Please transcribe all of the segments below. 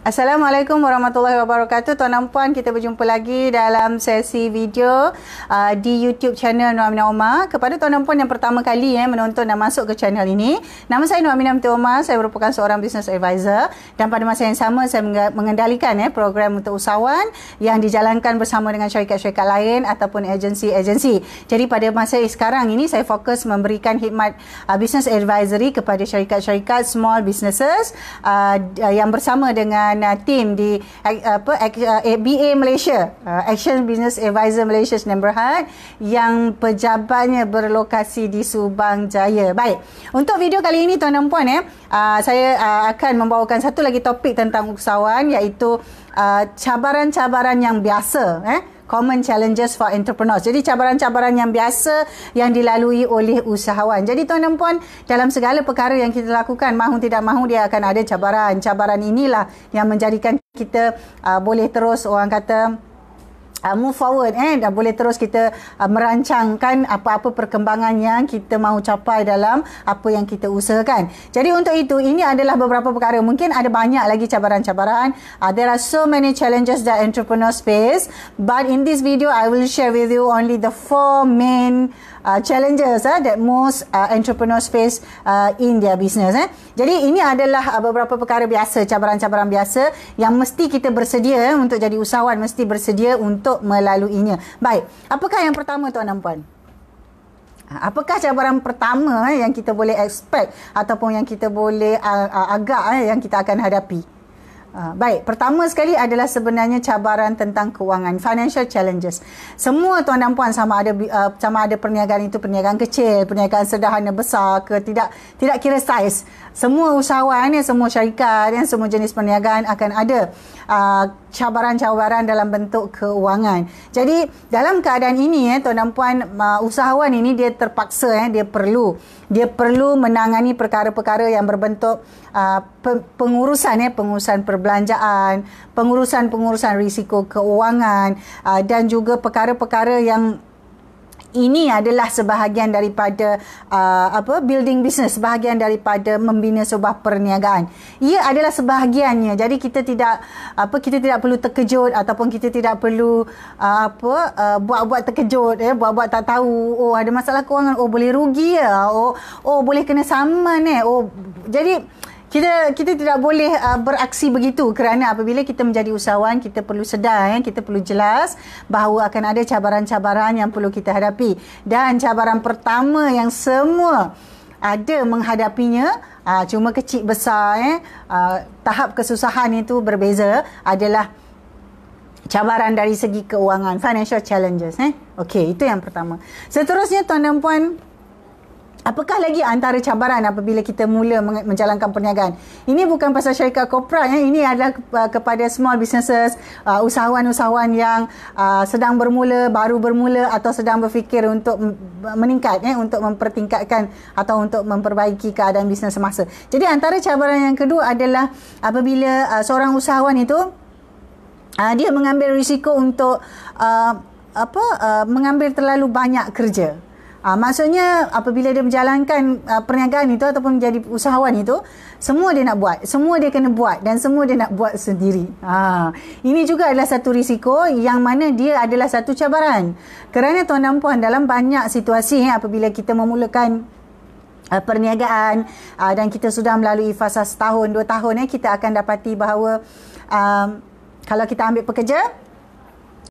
Assalamualaikum warahmatullahi wabarakatuh. Tuan dan puan, kita berjumpa lagi dalam sesi video di YouTube channel Nur Aminah Omar. Kepada tuan dan puan yang pertama kali menonton dan masuk ke channel ini, nama saya Nur Aminah Omar. Saya merupakan seorang business advisor dan pada masa yang sama saya mengendalikan program untuk usahawan yang dijalankan bersama dengan syarikat-syarikat lain ataupun agensi-agensi. Jadi pada masa sekarang ini saya fokus memberikan khidmat business advisory kepada syarikat-syarikat small businesses yang bersama dengan tim di BA Malaysia, Action Business Advisor Malaysia Sdn Bhd, yang pejabatnya berlokasi di Subang Jaya. Baik, untuk video kali ini tuan dan puan saya akan membawakan satu lagi topik tentang usahawan, iaitu cabaran-cabaran yang biasa, common challenges for entrepreneurs. Jadi cabaran-cabaran yang biasa yang dilalui oleh usahawan. Jadi tuan dan puan, dalam segala perkara yang kita lakukan, mahu tidak mahu dia akan ada cabaran. Cabaran inilah yang menjadikan kita boleh terus, orang kata, move forward, dan boleh terus kita merancangkan apa-apa perkembangan yang kita mahu capai dalam apa yang kita usahakan. Jadi untuk itu, ini adalah beberapa perkara. Mungkin ada banyak lagi cabaran-cabaran. There are so many challenges that entrepreneurs face, but in this video I will share with you only the 4 main challenges that most entrepreneurs face in their business. Jadi ini adalah beberapa perkara biasa, cabaran-cabaran biasa yang mesti kita bersedia untuk jadi usahawan, mesti bersedia untuk melaluinya. Baik, apakah yang pertama tuan dan puan? Apakah cabaran pertama yang kita boleh expect ataupun yang kita boleh agak yang kita akan hadapi? Baik, pertama sekali adalah sebenarnya cabaran tentang kewangan, financial challenges. Semua tuan dan puan, sama ada perniagaan itu perniagaan kecil, perniagaan sederhana, besar ke tidak kira saiz. Semua usahawan, semua syarikat, semua jenis perniagaan akan ada cabaran-cabaran dalam bentuk keuangan. Jadi dalam keadaan ini tuan dan puan, usahawan ini dia terpaksa, dia perlu menangani perkara-perkara yang berbentuk pengurusan perbelanjaan, pengurusan risiko keuangan, dan juga perkara-perkara yang ini adalah sebahagian daripada building business, sebahagian daripada membina sebuah perniagaan. Ia adalah sebahagiannya. Jadi kita tidak perlu terkejut ataupun kita tidak perlu buat-buat terkejut, buat-buat tak tahu, ada masalah kewangan, boleh rugi boleh kena saman, jadi kita tidak boleh beraksi begitu, kerana apabila kita menjadi usahawan, kita perlu sedar, kita perlu jelas bahawa akan ada cabaran-cabaran yang perlu kita hadapi. Dan cabaran pertama yang semua ada menghadapinya, cuma kecil besar, tahap kesusahan itu berbeza, adalah cabaran dari segi keuangan, financial challenges. Okey, itu yang pertama. Seterusnya tuan dan puan, apakah lagi antara cabaran apabila kita mula menjalankan perniagaan? Ini bukan pasal syarikat korporat, ini adalah kepada small businesses, usahawan-usahawan yang sedang bermula, baru bermula atau sedang berfikir untuk meningkat, untuk mempertingkatkan atau untuk memperbaiki keadaan bisnes semasa. Jadi antara cabaran yang kedua adalah apabila seorang usahawan itu dia mengambil risiko untuk mengambil terlalu banyak kerja. Maksudnya apabila dia menjalankan perniagaan itu ataupun menjadi usahawan itu, semua dia nak buat, semua dia kena buat dan semua dia nak buat sendiri. Ini juga adalah satu risiko yang mana dia adalah satu cabaran. Kerana tuan dan puan, dalam banyak situasi apabila kita memulakan perniagaan dan kita sudah melalui fasa setahun, 2 tahun, kita akan dapati bahawa kalau kita ambil pekerja,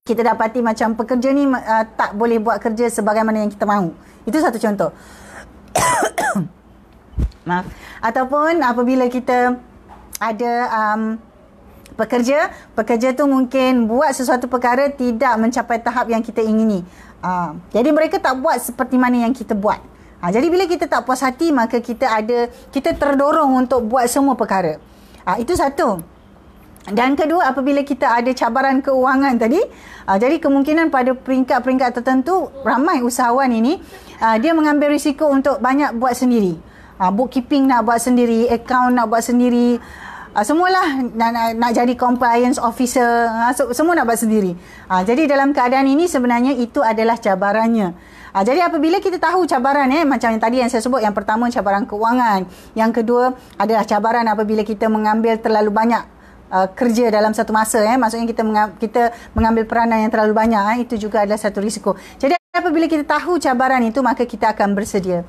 kita dapati macam pekerja ni tak boleh buat kerja sebagaimana yang kita mahu. Itu satu contoh. Maaf. Ataupun apabila kita ada pekerja tu mungkin buat sesuatu perkara tidak mencapai tahap yang kita ingini. Jadi mereka tak buat seperti mana yang kita buat. Jadi bila kita tak puas hati, maka kita terdorong untuk buat semua perkara. Itu satu. Dan kedua, apabila kita ada cabaran keuangan tadi, jadi kemungkinan pada peringkat-peringkat tertentu, ramai usahawan ini, dia mengambil risiko untuk banyak buat sendiri. Bookkeeping nak buat sendiri, account nak buat sendiri, semualah nak jadi compliance officer, semua nak buat sendiri. Jadi dalam keadaan ini sebenarnya itu adalah cabarannya. Jadi apabila kita tahu cabaran, macam yang tadi yang saya sebut, yang pertama cabaran keuangan, yang kedua adalah cabaran apabila kita mengambil terlalu banyak kerja dalam satu masa, maksudnya kita mengambil peranan yang terlalu banyak, itu juga adalah satu risiko. Jadi apabila kita tahu cabaran itu, maka kita akan bersedia.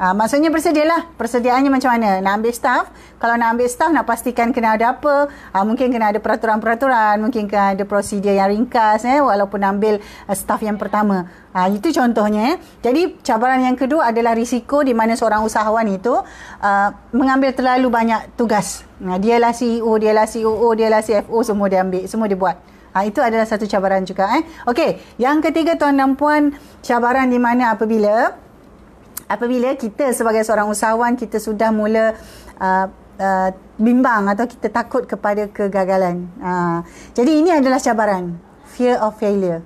Maksudnya bersedialah. Persediaannya macam mana? Nak ambil staff, kalau nak ambil staff, nak pastikan kena ada apa, mungkin kena ada peraturan-peraturan, mungkin kena ada prosedur yang ringkas, walaupun ambil staff yang pertama. Itu contohnya. Jadi cabaran yang kedua adalah risiko di mana seorang usahawan itu mengambil terlalu banyak tugas. Dialah CEO, dialah COO, dialah CFO, semua dia ambil, semua dia buat. Itu adalah satu cabaran juga. Okey, yang ketiga tuan dan puan, cabaran di mana apabila kita sebagai seorang usahawan, kita sudah mula bimbang atau kita takut kepada kegagalan. Jadi ini adalah cabaran, fear of failure.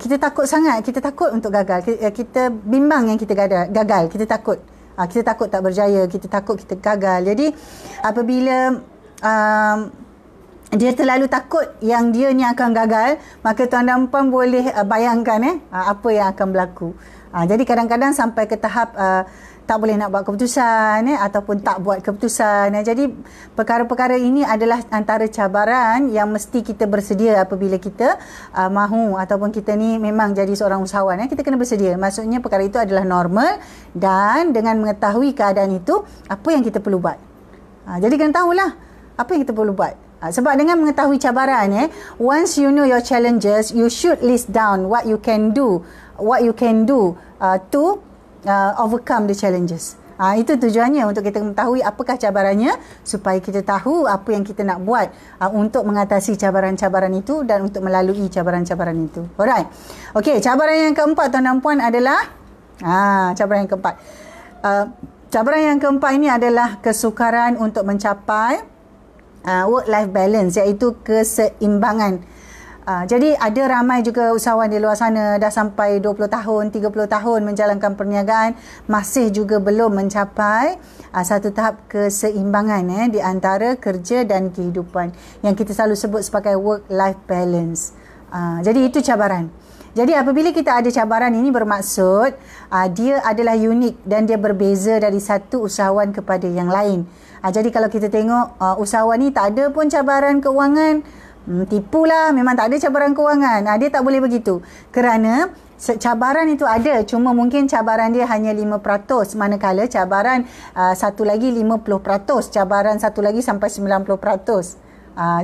Kita takut sangat, kita takut untuk gagal. Kita bimbang yang kita gagal, kita takut. Kita takut tak berjaya, kita takut kita gagal. Jadi apabila dia terlalu takut yang dia ni akan gagal, maka tuan dan puan boleh bayangkan apa yang akan berlaku. Jadi kadang-kadang sampai ke tahap tak boleh nak buat keputusan, ataupun tak buat keputusan. Jadi perkara-perkara ini adalah antara cabaran yang mesti kita bersedia apabila kita mahu ataupun kita ni memang jadi seorang usahawan. Kita kena bersedia. Maksudnya perkara itu adalah normal, dan dengan mengetahui keadaan itu, apa yang kita perlu buat. Jadi kena tahulah apa yang kita perlu buat. Sebab dengan mengetahui cabaran, once you know your challenges, you should list down what you can do to overcome the challenges. Itu tujuannya, untuk kita mengetahui apakah cabarannya, supaya kita tahu apa yang kita nak buat untuk mengatasi cabaran-cabaran itu dan untuk melalui cabaran-cabaran itu. Alright. Okey, cabaran yang keempat tuan dan puan adalah cabaran yang keempat. Cabaran yang keempat ini adalah kesukaran untuk mencapai work-life balance, iaitu keseimbangan. Jadi ada ramai juga usahawan di luar sana dah sampai 20 tahun, 30 tahun menjalankan perniagaan, masih juga belum mencapai satu tahap keseimbangan di antara kerja dan kehidupan, yang kita selalu sebut sebagai work-life balance. Jadi itu cabaran. Jadi apabila kita ada cabaran ini, bermaksud dia adalah unik dan dia berbeza dari satu usahawan kepada yang lain. Jadi kalau kita tengok usahawan ni tak ada pun cabaran keuangan, tipulah, memang tak ada cabaran keuangan. Dia tak boleh begitu. Kerana cabaran itu ada, cuma mungkin cabaran dia hanya 5%, manakala cabaran satu lagi 50%, cabaran satu lagi sampai 90%.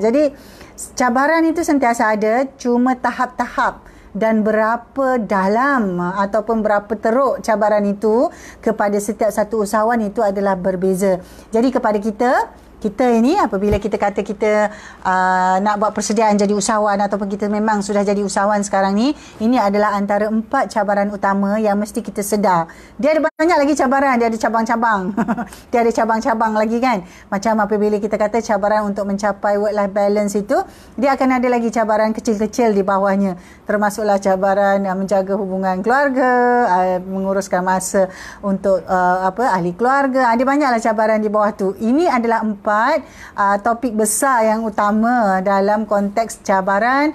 Jadi cabaran itu sentiasa ada, cuma tahap-tahap dan berapa dalam ataupun berapa teruk cabaran itu kepada setiap satu usahawan itu adalah berbeza. Jadi kepada kita ini, apabila kita kata kita nak buat persediaan jadi usahawan, ataupun kita memang sudah jadi usahawan sekarang ni, ini adalah antara 4 cabaran utama yang mesti kita sedar. Dia ada banyak lagi cabaran, dia ada cabang-cabang. Dia ada cabang-cabang lagi kan. Macam apabila kita kata cabaran untuk mencapai work-life balance itu, dia akan ada lagi cabaran kecil-kecil di bawahnya. Termasuklah cabaran menjaga hubungan keluarga, menguruskan masa untuk ahli keluarga. Ada banyaklah cabaran di bawah tu. Ini adalah 4 topik besar yang utama dalam konteks cabaran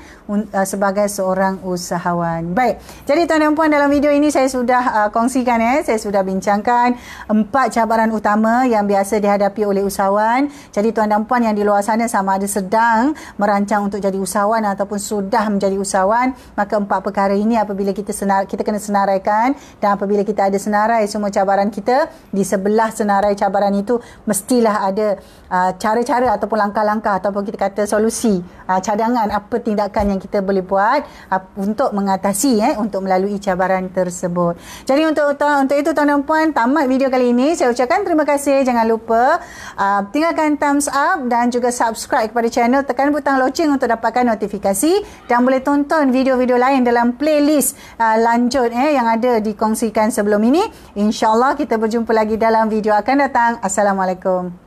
sebagai seorang usahawan. Baik, jadi tuan dan puan, dalam video ini saya sudah kongsikan, saya sudah bincangkan 4 cabaran utama yang biasa dihadapi oleh usahawan. Jadi tuan dan puan yang di luar sana, sama ada sedang merancang untuk jadi usahawan ataupun sudah menjadi usahawan, maka 4 perkara ini apabila kita kena senaraikan, dan apabila kita ada senarai semua cabaran kita, di sebelah senarai cabaran itu mestilah ada cara-cara ataupun langkah-langkah ataupun kita kata solusi, cadangan apa tindakan yang kita boleh buat untuk mengatasi, untuk melalui cabaran tersebut. Jadi untuk itu tuan dan puan, tamat video kali ini. Saya ucapkan terima kasih. Jangan lupa tinggalkan thumbs up dan juga subscribe kepada channel, tekan butang loceng untuk dapatkan notifikasi, dan boleh tonton video-video lain dalam playlist lanjut yang ada dikongsikan sebelum ini. InsyaAllah kita berjumpa lagi dalam video akan datang. Assalamualaikum.